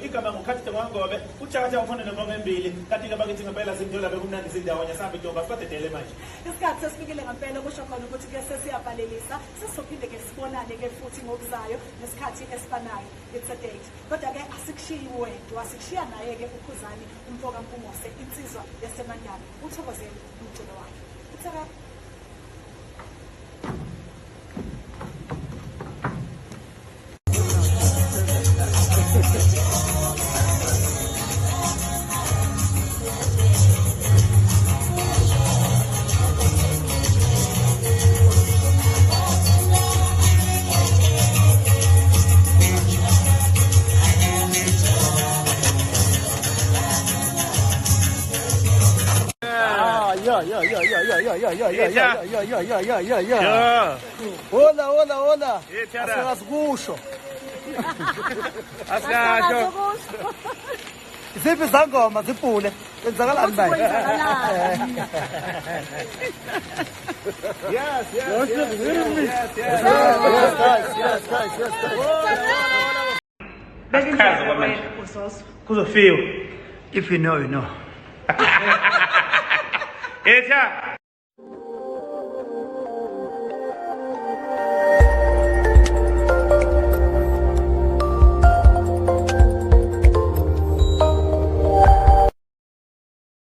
igama ngukhathi Wangobe uTshaka ufana nemongo embili kanti ke bakithi ngempela sindlola bekumnandi sindawonye sahambe intombi asiqedele manje isikhathi sesifikile ngempela kusho khona ukuthi ke sesiyavalelisa sizophinde ke sibonane ke futhi ngokuzayo nesikhathi esifanayo it's a date kodwa ke asikushiyi wedwa asikushiya naye ke uKhuzani umfoka Mpungose insizwa yaseMandala uthokozele umculo wakhe uTshaka Hola. Asikukusho. Asikajo. Isiphi izangoma ziphule. Kwenzakalani manje? Yes. Asichaze kwamanje. Kuzofika. If you know, you know. Etha